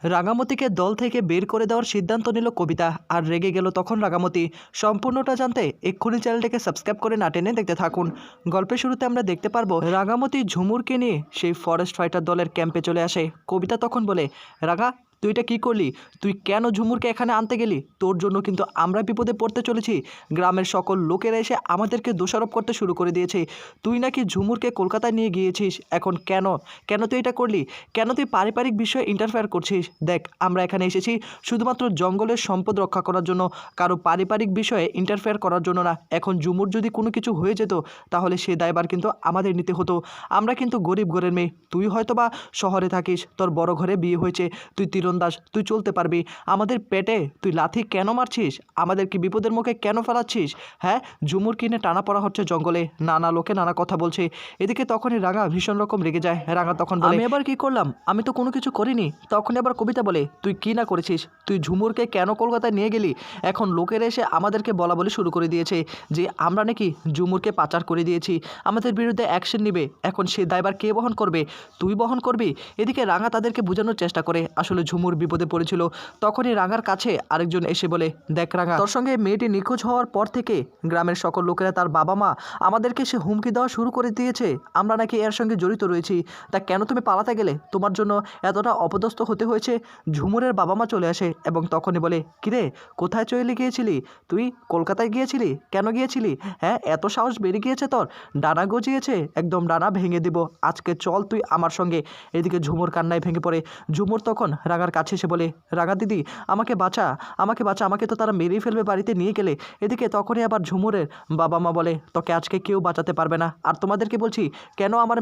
রাঙামতিকে দল থেকে বের করে দেওয়ার সিদ্ধান্ত নিল কবিতা। আর রেগে গেল তখন রাঙামতি। সম্পূর্ণটা জানতে এক্ষুনি চ্যানেলটিকে সাবস্ক্রাইব করে না টেনে দেখতে থাকুন। গল্পের শুরুতে আমরা দেখতে পারবো রাঙামতি ঝুমুরকে নিয়ে সেই ফরেস্ট ফাইটার দলের ক্যাম্পে চলে আসে। কবিতা তখন বলে, রাঙা তুই এটা কী করলি? তুই কেন ঝুমুরকে এখানে আনতে গেলি? তোর জন্য কিন্তু আমরা বিপদে পড়তে চলেছি। গ্রামের সকল লোকেরা এসে আমাদেরকে দোষারোপ করতে শুরু করে দিয়েছে। তুই নাকি ঝুমুরকে কলকাতায় নিয়ে গিয়েছিস। এখন কেন কেন তুই এটা করলি? কেন তুই পারিবারিক বিষয়ে ইন্টারফেয়ার করছিস? দেখ, আমরা এখানে এসেছি শুধুমাত্র জঙ্গলের সম্পদ রক্ষা করার জন্য, কারো পারিবারিক বিষয়ে ইন্টারফেয়ার করার জন্য না। এখন ঝুমুর যদি কোনো কিছু হয়ে যেত তাহলে সে দায়ভার কিন্তু আমাদের নিতে হতো। আমরা কিন্তু গরিব ঘরের মেয়ে। তুই হয়তো বা শহরে থাকিস, তোর বড় ঘরে বিয়ে হয়েছে, তুই তীরন্দাজ, তুই চলতে পারবি। আমাদের পেটে তুই লাথি কেন মারছিস? আমাদেরকে বিপদের মুখে কেন ফেলাচ্ছিস? হ্যাঁ, ঝুমুর কিনে টানা পড়া হচ্ছে জঙ্গলে, নানা লোকে নানা কথা বলছে। এদিকে তখনই রাঙা ভীষণ রকম রেগে যায়। রাঙা তখন বলে, আমি এবার কি করলাম? আমি তো কোনো কিছু করিনি। তখন আবার কবিতা বলে, তুই কি না করেছিস? তুই ঝুমুরকে কেন কলকাতায় নিয়ে গেলি? এখন লোকেরা এসে আমাদেরকে বলা বলি শুরু করে দিয়েছে যে আমরা নাকি ঝুমুরকে পাচার করে দিয়েছি, আমাদের বিরুদ্ধে অ্যাকশন নিবে। এখন সে দায়ভার কে বহন করবে? তুই বহন করবি। এদিকে রাঙা তাদেরকে বোঝানোর চেষ্টা করে আসলে ঝুমুর বিপদে পড়েছিল। তখনই রাঙার কাছে আরেকজন এসে বলে, দেখ রাঙা, তোর সঙ্গে মেয়েটি নিখোঁজ হওয়ার পর থেকে গ্রামের সকল লোকেরা, তার বাবা মা আমাদেরকে সে হুমকি দেওয়া শুরু করে দিয়েছে আমরা নাকি এর সঙ্গে জড়িত রয়েছি। তা কেন তুমি পালাতে গেলে? তোমার জন্য এতটা অপদস্থ হতে হয়েছে। ঝুমুরের বাবা মা চলে আসে এবং তখনই বলে, কিরে কোথায় চলে গিয়েছিলি? তুই কলকাতায় গিয়েছিলি? কেন গিয়েছিলি? হ্যাঁ, এত সাহস বেড়ে গিয়েছে তোর? ডানা গজিয়েছে, একদম ডানা ভেঙে দিব। আজকে চল তুই আমার সঙ্গে। এদিকে ঝুমুর কান্নায় ভেঙে পড়ে। ঝুমুর তখন রাঙার কাছে এসে বলে, রাঙা দিদি আমাকে বাঁচা, আমাকে বাঁচা, আমাকে তো তারা মেরেই ফেলবে বাড়িতে নিয়ে গেলে। এদিকে তখনই আবার ঝুমুরের বাবা মা বলে, তোকে আজকে কেউ বাঁচাতে পারবে না। আর তোমাদেরকে বলছি, কেন আমার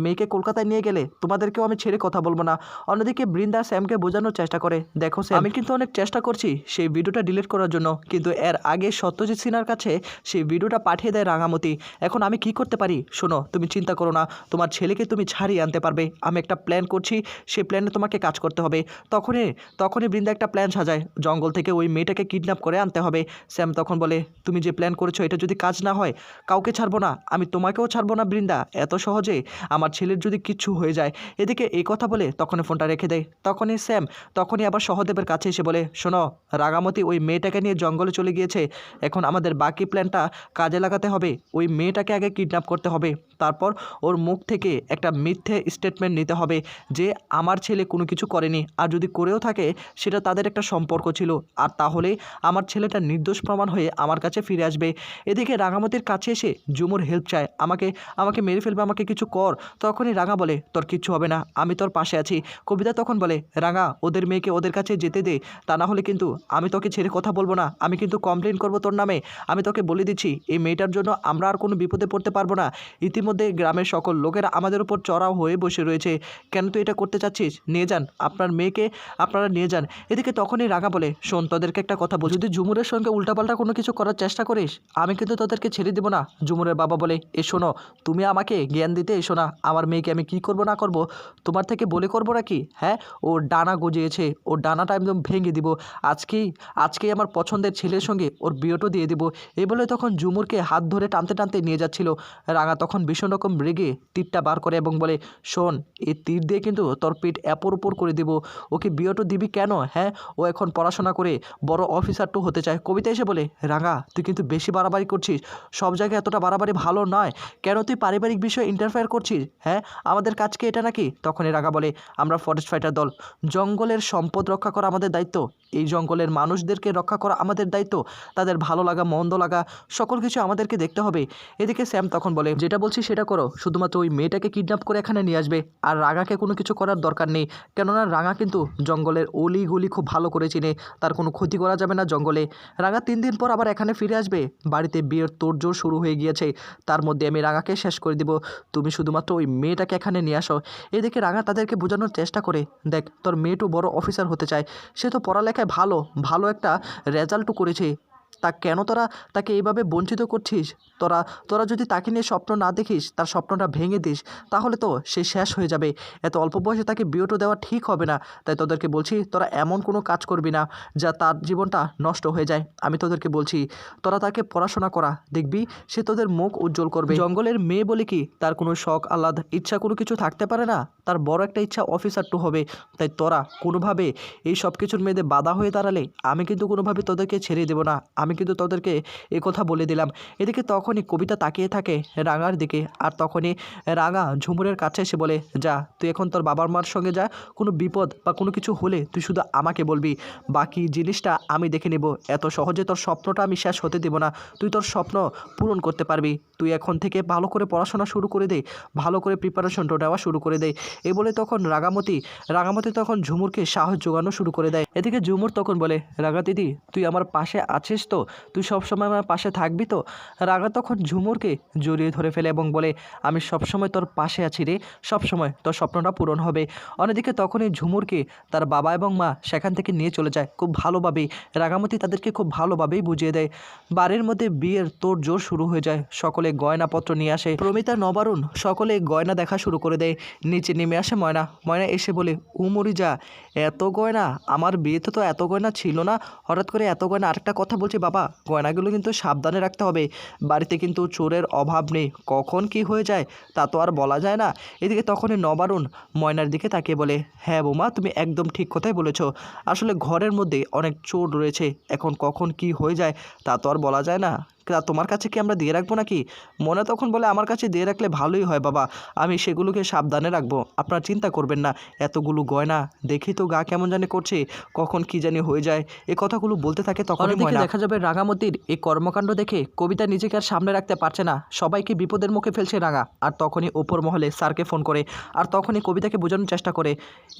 মেয়েকে কলকাতায় নিয়ে গেলে? তোমাদেরকেও আমি ছেড়ে কথা বলবো না। অন্যদিকে বৃন্দা স্যামকে বোঝানোর চেষ্টা করে, দেখো স্যাম, আমি কিন্তু অনেক চেষ্টা করছি সেই ভিডিওটা ডিলিট করার জন্য, কিন্তু এর আগে সত্যজিৎ সিনহার কাছে সেই ভিডিওটা পাঠিয়ে দেয় রাঙামতি। এখন আমি কি করতে পারি? শোনো, তুমি চিন্তা করো না, তোমার ছেলেকে তুমি ছাড়িয়ে আনতে পারবে। আমি একটা প্ল্যান করছি, সেই প্ল্যানে তোমাকে কাজ করতে হবে। তখনই বৃন্দা একটা প্ল্যান সাজায়, জঙ্গল থেকে ওই মেয়েটাকে কিডন্যাপ করে আনতে হবে। স্যাম তখন বলে, তুমি যে প্ল্যান করেছো এটা যদি কাজ না হয় কাউকে ছাড়বো না, আমি তোমাকেও ছাড়বো না বৃন্দা, এত সহজে। আমার ছেলের যদি কিচ্ছু হয়ে যায়। এদিকে এই কথা বলে তখনই ফোনটা রেখে দেয়। তখনই আবার সহদেবের কাছে এসে বলে, শোনো, রাঙামতি ওই মেয়েটাকে নিয়ে জঙ্গলে চলে গিয়েছে। এখন আমাদের বাকি প্ল্যানটা কাজে লাগাতে হবে। ওই মেয়েটাকে আগে কিডন্যাপ করতে হবে, তারপর ওর মুখ থেকে একটা মিথ্যে স্টেটমেন্ট নিতে হবে যে আমার ছেলে কোনো কিছু করেনি, আর যদি করেও থাকে সেটা তাদের একটা সম্পর্ক ছিল, আর তাহলে আমার ছেলেটা নির্দোষ প্রমাণ হয়ে আমার কাছে ফিরে আসবে। এদিকে রাঙামতির কাছে এসে ঝুমুর হেল্প চায়, আমাকে মেরে ফেলবে, আমাকে কিছু কর। তখনই রাঙা বলে, তোর কিচ্ছু হবে না, আমি তোর পাশে আছি। কবিতা তখন বলে, রাঙা ওদের মেয়েকে ওদের কাছে যেতে দে, তা না হলে কিন্তু আমি তোকে ছেড়ে কথা বলবো না, আমি কিন্তু কমপ্লেন করবো তোর নামে। আমি তোকে বলে দিচ্ছি, এই মেয়েটার জন্য আমরা আর কোনো বিপদে পড়তে পারবো না। ইতিমধ্যে গ্রামের সকল লোকেরা আমাদের উপর চড়াও হয়ে বসে রয়েছে। কেন তুই এটা করতে চাচ্ছিস? নিয়ে যান আপনার মেয়েকে, আপনারা নিয়ে যান। এদিকে তখনই রাঙা বলে, শোন, তোদেরকে একটা কথা বল, যদি ঝুমুরের সঙ্গে উল্টাপাল্টা কোনো কিছু করার চেষ্টা করিস আমি কিন্তু তোদেরকে ছেড়ে দেবো না। ঝুমুরের বাবা বলে, এ শোনো, তুমি আমাকে জ্ঞান দিতে এসো না। আমার মেয়েকে আমি কি করব না করব তোমার থেকে বলে করবো নাকি? হ্যাঁ, ও ডানা গজিয়েছে, ওর ডানাটা একদম ভেঙে দিব। আজকেই আমার পছন্দের ছেলের সঙ্গে ওর বিয়েটা দিয়ে দিব। এই বলে তখন ঝুমুরকে হাত ধরে টানতে টানতে নিয়ে যাচ্ছিল। রাঙা তখন ভীষণ রকম রেগে তীরটা বার করে এবং বলে, শোন, এই তীর দিয়ে কিন্তু তোর পেট এপর ওপর করে দেব। ওকে বিয়েটা দিবি কেন? হ্যাঁ, ও এখন পড়াশোনা করে বড় অফিসারটা হতে চায়। কবিতা এসে বলে, রাঙা তুই কিন্তু বেশি বাড়াবাড়ি করছিস, সব জায়গায় এতটা বাড়াবাড়ি ভালো নয়। কেন তুই পারিবারিক বিষয়ে ইন্টারফেয়ার করছিস? হ্যাঁ, আমাদের কাজকে এটা নাকি? তখনই রাঙা বলে, আমরা ফরেস্ট ফাইটার দল, জঙ্গলের সম্পদ রক্ষা করা আমাদের দায়িত্ব, এই জঙ্গলের মানুষদেরকে রক্ষা করা আমাদের দায়িত্ব, তাদের ভালো লাগা মন্দ লাগা সকল কিছু আমাদেরকে দেখতে হবে। এদিকে স্যাম তখন বলে, যেটা বলছি সেটা করো, শুধুমাত্র ওই মেয়েটাকে কিডন্যাপ করে এখানে নিয়ে আসবে, আর রাঙাকে কোনো কিছু করার দরকার নেই। কেননা রাঙা কিন্তু জঙ্গলের অলি গলি খুব ভালো করে চিনে, তার কোনো ক্ষতি করা যাবে না জঙ্গলে। রাঙা 3 দিন পর আবার এখানে ফিরে আসবে। বাড়িতে বিয়ের তোড়জোড় শুরু হয়ে গিয়েছে, তার মধ্যে আমি রাঙাকে শেষ করে দিব। তুমি শুধুমাত্র ওই মেয়েটাকে এখানে নিয়ে আসো। এদিকে রাঙা তাদেরকে বোঝানোর চেষ্টা করে, দেখ, তোর মেয়েটু বড় অফিসার হতে চায়, সে তো পড়ালেখায় ভালো একটা রেজাল্টও করেছে, তা কেন তোরা তাকে এইভাবে বঞ্চিত করছিস? তোরা তোরা যদি তাকে নিয়ে স্বপ্ন না দেখিস, তার স্বপ্নটা ভেঙে দিস, তাহলে তো সে শেষ হয়ে যাবে। এত অল্প বয়সে তাকে বিয়েটা দেওয়া ঠিক হবে না। তাই তোদেরকে বলছি, তোরা এমন কোনো কাজ করবি না যা তার জীবনটা নষ্ট হয়ে যায়। আমি তোদেরকে বলছি, তোরা তাকে পড়াশোনা করা, দেখবি সে তোদের মুখ উজ্জ্বল করবে। জঙ্গলের মেয়ে বলে কি তার কোনো শখ আহ্লাদ ইচ্ছা কোনো কিছু থাকতে পারে না? তার বড় একটা ইচ্ছা অফিসার টু হবে। তাই তোরা কোনোভাবে এই সব কিছুর মেয়েদের বাধা হয়ে দাঁড়ালে আমি কিন্তু কোনোভাবে তোদেরকে ছেড়ে দেবো না। আমি কিন্তু তোদেরকে এ কথা বলে দিলাম। এদিকে তখনই কবিতা তাকিয়ে থাকে রাঙার দিকে, আর তখনই রাঙা ঝুমুরের কাছে এসে বলে, যা তুই এখন তোর বাবার মার সঙ্গে যা, কোনো বিপদ বা কোনো কিছু হলে তুই শুধু আমাকে বলবি, বাকি জিনিসটা আমি দেখে নেব। এত সহজে তোর স্বপ্নটা আমি শেষ হতে দেব না। তুই তোর স্বপ্ন পূরণ করতে পারবি। তুই এখন থেকে ভালো করে পড়াশোনা শুরু করে দে, ভালো করে প্রিপারেশনটা নেওয়া শুরু করে দে। এই বলে তখন রাঙামতি তখন ঝুমুরকে সাহস জোগানো শুরু করে দেয়। এদিকে ঝুমুর তখন বলে, রাঙা দিদি তুই আমার পাশে আছিস তো? তুই সবসময় আমার পাশে থাকবি তো? রাঙা তখন ঝুমুরকে জড়িয়ে ধরে ফেলে এবং বলে, আমি সবসময় তোর পাশে আছি রে, সবসময় তোর স্বপ্নটা পূরণ হবে। অন্যদিকে তখনই ঝুমুরকে তার বাবা এবং মা সেখান থেকে নিয়ে চলে যায় খুব ভালোভাবেই। রাঙামতি তাদেরকে খুব ভালোভাবেই বুঝিয়ে দেয়। বাড়ির মধ্যে বিয়ের তোড়জোড় শুরু হয়ে যায়। সকলে গয়নাপত্র নিয়ে আসে। প্রমিতা নবারুণ সকলে গয়না দেখা শুরু করে দেয়। নিচে নেমে আসে ময়না। ময়না এসে বলে, উমরি যা, এত গয়না! আমার বিয়েতে তো এত গয়না ছিল না, হঠাৎ করে এত গয়না। আরেকটা কথা বলছি বাবা, গয়নাগুলো কিন্তু সাবধানে রাখতে হবে। বাড়িতে কিন্তু চোরের অভাব নেই, কখন কি হয়ে যায় তা তো আর বলা যায় না। এদিকে তখনই নবারুণ ময়নার দিকে তাকিয়ে বলে, হ্যাঁ বৌমা, তুমি একদম ঠিক কথাই বলেছ। আসলে ঘরের মধ্যে অনেক চোর রয়েছে, এখন কখন কি হয়ে যায় তা তো আর বলা যায় না। তা তোমার কাছে কি আমরা দিয়ে রাখবো নাকি? মনে তখন বলে, আমার কাছে দিয়ে রাখলে ভালোই হয় বাবা, আমি সেগুলোকে সাবধানে রাখবো, আপনার চিন্তা করবেন না। এতগুলো গয়না দেখি তো গা কেমন জানি করছে, কখন কি জানি হয়ে যায়। এই কথাগুলো বলতে থাকে। তখন দেখা যাবে রাঙামতির এই কর্মকাণ্ড দেখে কবিতা নিজেকে আর সামনে রাখতে পারছে না, সবাইকে বিপদের মুখে ফেলছে রাঙা। আর তখনই ওপর মহলে স্যারকে ফোন করে, আর তখনই কবিতাকে বোঝানোর চেষ্টা করে,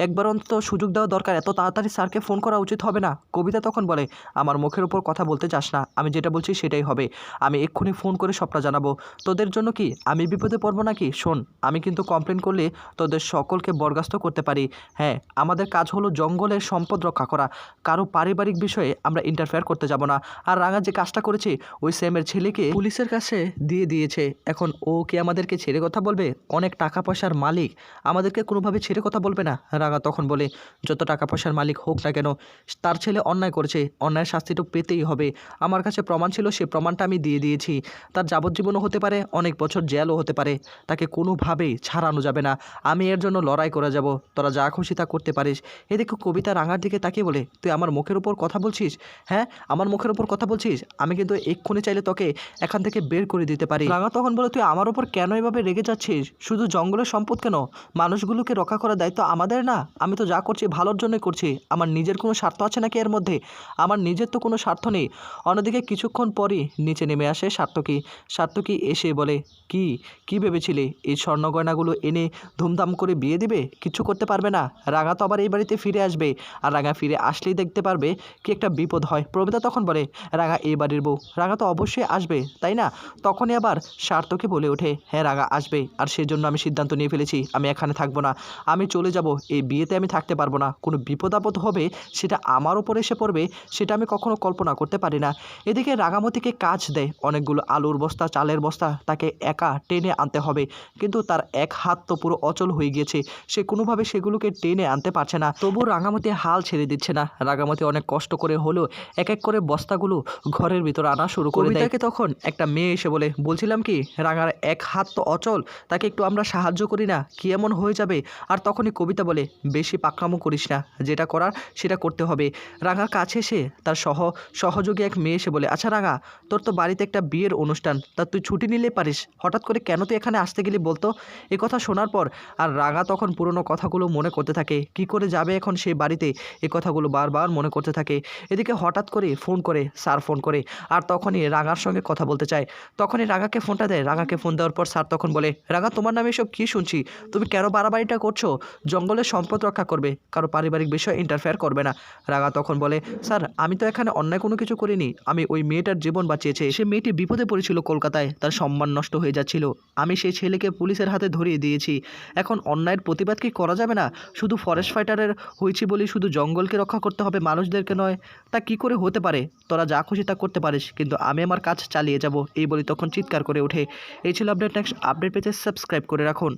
একবার অন্তত সুযোগ দেওয়া দরকার, এত তাড়াতাড়ি স্যারকে ফোন করা উচিত হবে না। কবিতা তখন বলে, আমার মুখের উপর কথা বলতে চাস না, আমি যেটা বলছি সেটাই হবে। আমি এক্ষুনি ফোন করে সবটা জানাবো। তোদের জন্য কি আমি বিপদে পড়বো নাকি? শোন, আমি কিন্তু কমপ্লেন করলে তোদের সকলকে বরখাস্ত করতে পারি। হ্যাঁ, আমাদের কাজ হলো জঙ্গলের সম্পদ রক্ষা করা, কারো পারিবারিক বিষয়ে আমরা ইন্টারফেয়ার করতে যাব না। আর রাঙা যে কাজটা করেছে, ওই স্যামের ছেলেকে পুলিশের কাছে দিয়ে দিয়েছে। এখন ও কি আমাদেরকে ছেড়ে কথা বলবে? অনেক টাকা পয়সার মালিক, আমাদেরকে কোনোভাবে ছেড়ে কথা বলবে না। রাঙা তখন বলে, যত টাকা পয়সার মালিক হোক না কেন, তার ছেলে অন্যায় করেছে, অন্যায়ের শাস্তিটা পেতেই হবে। আমার কাছে প্রমাণ ছিল, সে প্রমাণটা আমি দিয়ে দিয়েছি। তার যাবজ্জীবনও হতে পারে, অনেক বছর জেলও হতে পারে, তাকে কোনোভাবেই ছাড়ানো যাবে না। আমি এর জন্য লড়াই করে যাব, তোরা যা খুশি তা করতে পারিস। এদিকে কবিতা রাঙার দিকে তাকিয়ে বলে, তুই আমার মুখের উপর কথা বলছিস? হ্যাঁ, আমার মুখের উপর কথা বলছিস? আমি কিন্তু এক্ষুনি চাইলে তোকে এখান থেকে বের করে দিতে পারি। রাঙা তখন বলে, তুই আমার উপর কেন এভাবে রেগে যাচ্ছিস? শুধু জঙ্গলের সম্পদ কেন, মানুষগুলোকে রক্ষা করার দায়িত্ব আমাদের না? আমি তো যা করছি ভালোর জন্যই করছি। আমার নিজের কোনো স্বার্থ আছে নাকি এর মধ্যে? আমার নিজের তো কোনো স্বার্থ নেই। অন্যদিকে কিছুক্ষণ পরই নিচে নেমে আসে সার্থকী এসে বলে, কি কি ভেবেছিলে এই স্বর্ণ গয়নাগুলো এনে ধুমধাম করে বিয়ে দিবে? কিচ্ছু করতে পারবে না। রাঙা তো আবার এই বাড়িতে ফিরে আসবে, আর রাঙা ফিরে আসলেই দেখতে পারবে কি একটা বিপদ হয়। প্রমিতা তখন বলে, রাঙা এই বাড়ির বউ, রাঙা তো অবশ্যই আসবে তাই না? তখনই আবার সার্থকী বলে ওঠে, হ্যাঁ রাঙা আসবে, আর সেজন্য আমি সিদ্ধান্ত নিয়ে ফেলেছি, আমি এখানে থাকবো না, আমি চলে যাব। এই বিয়েতে আমি থাকতে পারবো না, কোনো বিপদ আপদ হবে সেটা আমার ওপর এসে পড়বে, সেটা আমি কখনো কল্পনা করতে পারি না। এদিকে রাঙামতিকে কাজ দেয় অনেকগুলো আলুর বস্তা, চালের বস্তা, তাকে একা টেনে আনতে হবে। কিন্তু তার এক হাত তো পুরো অচল হয়ে গিয়েছে, সে কোনোভাবে সেগুলোকে টেনে আনতে পারছে না। তবু রাঙামতি হাল ছেড়ে দিচ্ছে না। রাঙামতি অনেক কষ্ট করে হলেও এক এক করে বস্তাগুলো ঘরের ভিতর আনা শুরু করে দেয়। কবিতাকে তখন একটা মেয়ে এসে বলে, বলছিলাম কি, রাঙার এক হাত তো অচল, তাকে একটু আমরা সাহায্য করি না, কি এমন হয়ে যাবে? আর তখনই কবিতা বলে, বেশি পাকনামো করিস না, যেটা করার সেটা করতে হবে। রাঙার কাছে এসে তার সহযোগী এক মেয়ে এসে বলে, আচ্ছা রাঙা, তোর তো বাড়িতে একটা বিয়ের অনুষ্ঠান, তা তুই ছুটি নিলে পারিস, হঠাৎ করে কেন তুই এখানে আসতে গেলি বলতো? এ কথা শোনার পর আর রাঙা তখন পুরনো কথাগুলো মনে করতে থাকে, কি করে যাবে এখন সেই বাড়িতে, এই কথাগুলো বারবার মনে করতে থাকে। এদিকে হঠাৎ করে স্যার ফোন করে, আর তখনই রাঙার সঙ্গে কথা বলতে চায়। তখনই রাঙাকে ফোনটা দেয়। রাঙাকে ফোন দেওয়ার পর স্যার তখন বলে, রাঙা তোমার নামে এসব কী শুনছি, তুমি কেন বাড়াবাড়িটা করছো? জঙ্গলের সম্পদ রক্ষা করবে, কারো পারিবারিক বিষয়ে ইন্টারফেয়ার করবে না। রাঙা তখন বলে, স্যার আমি তো এখানে অন্যায় কোনো কিছু করিনি, আমি ওই মেয়েটার জীবন বাঁচিয়েছি। দিয়েছে। সে মেয়েটি বিপদে পড়েছিল কলকাতায়, তার সম্মান নষ্ট হয়ে যাচ্ছিল। আমি সেই ছেলেকে পুলিশের হাতে ধরিয়ে দিয়েছি। এখন অন্যায়ের প্রতিবাদ কি করা যাবে না? শুধু ফরেস্ট ফাইটারের হয়েছি বলে শুধু জঙ্গলকে রক্ষা করতে হবে, মানুষদেরকে নয়? তা কি করে হতে পারে? তোরা যা খুশি তা করতে পারিস, কিন্তু আমি আমার কাজ চালিয়ে যাব। এই বলে তখন চিৎকার করে ওঠে। এই ছিল আপডেট। নেক্সট আপডেট পেতে সাবস্ক্রাইব করে রাখুন।